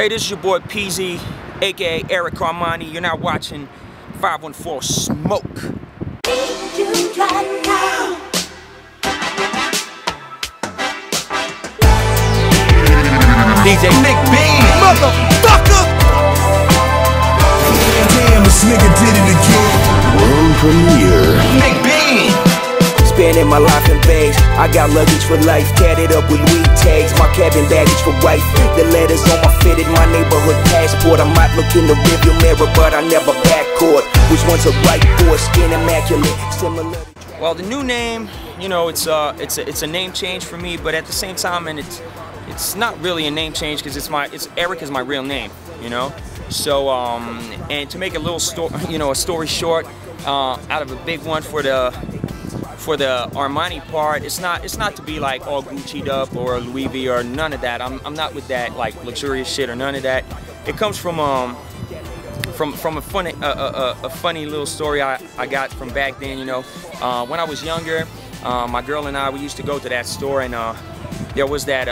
Hey, this is your boy Peezee, aka Eric Armani. You're now watching 514 Smoke. DJ Big Bean, motherfucker! Damn, this nigga did it again. World premiere. Big Bean. Spending my life in bags. I got luggage for life, tatted up with Louis tags. My cabin baggage for wife. The letters on my fitted, my neighborhood passport. I might look in the rearview mirror, but I never backcourt. Which one's a right for skin immaculate? Similar. Well, the new name, you know, it's a name change for me, but at the same time, and it's not really a name change because Eric is my real name, you know. So and to make a little story, you know, a story short, out of a big one for the Armani part, it's not to be like all Gucci'd up or Louis V or none of that. I'm not with that like luxurious shit or none of that. It comes from a funny little story I got from back then. You know, when I was younger, my girl and I, we used to go to that store, and there was that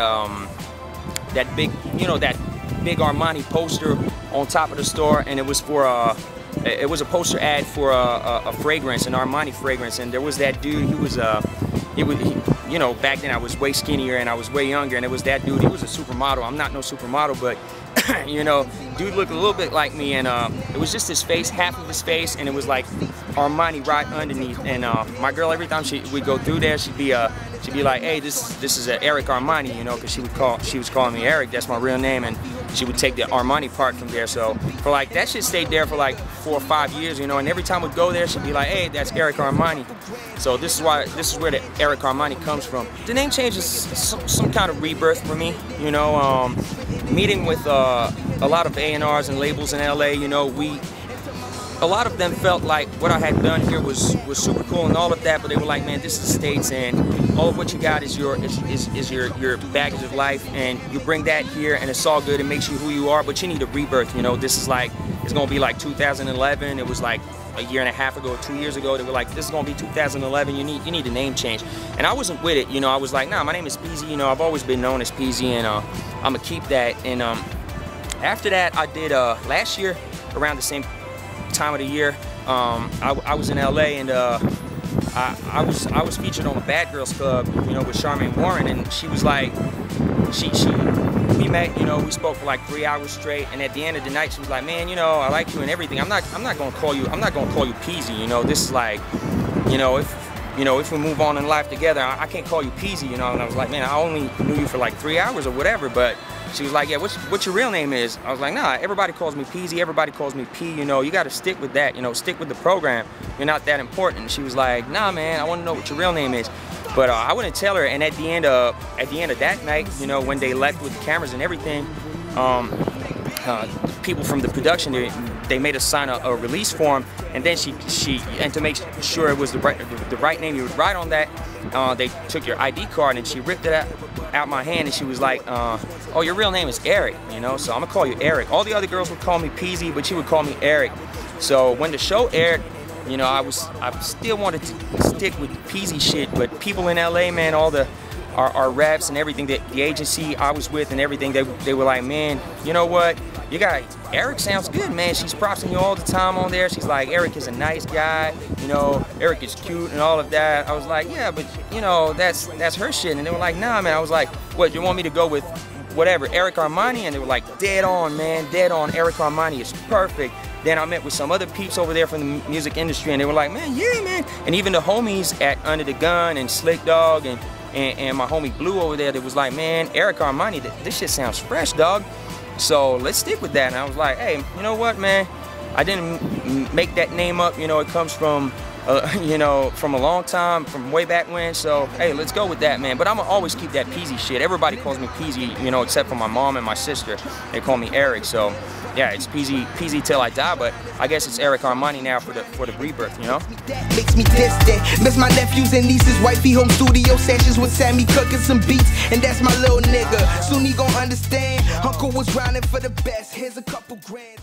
big, you know, that big Armani poster on top of the store, and it was for it was a poster ad for a fragrance, an Armani fragrance, and there was that dude. You know, back then I was way skinnier and I was way younger, and it was that dude. He was a supermodel. I'm not no supermodel, but you know, dude looked a little bit like me, and it was just his face, half of his face, and it was like Armani right underneath. And my girl, every time we'd go through there, she'd be like, "Hey, this is Eric Armani," you know, because she was calling me Eric. That's my real name, and she would take the Armani part from there. So for like that shit stayed there for like 4 or 5 years, you know. And every time we'd go there, she'd be like, "Hey, that's Eric Armani." So this is where the Eric Armani comes from. The name change is some kind of rebirth for me, you know. Meeting with a lot of A&Rs and labels in LA, you know, a lot of them felt like what I had done here was super cool and all of that, but they were like, "Man, this is the States, and all of what you got is your baggage of life, and you bring that here, and it's all good. It makes you who you are, but you need a rebirth. You know, this is like, it's gonna be like 2011. It was like a year and a half ago, 2 years ago. They were like, this is gonna be 2011. You need a name change." And I wasn't with it. You know, I was like, "Nah, my name is Peezee. You know, I've always been known as Peezee, and I'm gonna keep that." And after that, I did last year around the same time of the year, I was in LA, and I was featured on a Bad Girls Club, you know, with Charmaine Warren, and she was like, we met, you know, we spoke for like 3 hours straight, and at the end of the night she was like, "Man, you know, I like you and everything. I'm not gonna call you Peezee, you know. This is like, you know, if we move on in life together, I can't call you Peezee, you know." And I was like, "Man, I only knew you for like 3 hours or whatever." But she was like, "Yeah, what your real name is?" I was like, "Nah, everybody calls me Peezee, everybody calls me P, you know, you gotta stick with that, you know, stick with the program. You're not that important." And she was like, "Nah, man, I wanna know what your real name is." But I wouldn't tell her, and at the end of that night, you know, when they left with the cameras and everything, people from the production, they made us sign a release form, and then and to make sure it was the right name you would write on that, they took your ID card and she ripped it out my hand, and she was like, "Oh, your real name is Eric, you know, so I'm gonna call you Eric." All the other girls would call me Peezee, but she would call me Eric. So when the show aired, you know, I still wanted to stick with the Peezee shit, but people in LA, man, all our reps and everything, the agency I was with and everything, they were like, "Man, you know what? Eric sounds good, man. She's propsing you all the time on there. She's like, Eric is a nice guy, you know, Eric is cute and all of that." I was like, "Yeah, but you know, that's her shit." And they were like, "Nah, man." I was like, "What, you want me to go with whatever, Eric Armani?" And they were like, "Dead on, man, dead on. Eric Armani is perfect." Then I met with some other peeps over there from the music industry, and they were like, "Man, yeah, man." And even the homies at Under the Gun and Slick Dog and my homie Blue over there, they was like, "Man, Eric Armani, this shit sounds fresh, dog. So let's stick with that." And I was like, "Hey, you know what, man? I didn't make that name up. You know, it comes from, you know, from a long time, from way back when. So hey, let's go with that, man. But I'm gonna always keep that Peezee shit. Everybody calls me Peezee, you know, except for my mom and my sister. They call me Eric. So yeah, it's Peezee till I die. But I guess it's Eric Armani now for the rebirth, you know." That makes me distant. Miss my nephews and nieces, wifey home studio sessions with Sammy cooking some beats, and that's my little nigga. Soon he gon' understand. Uncle was grinding for the best. Here's a couple grand.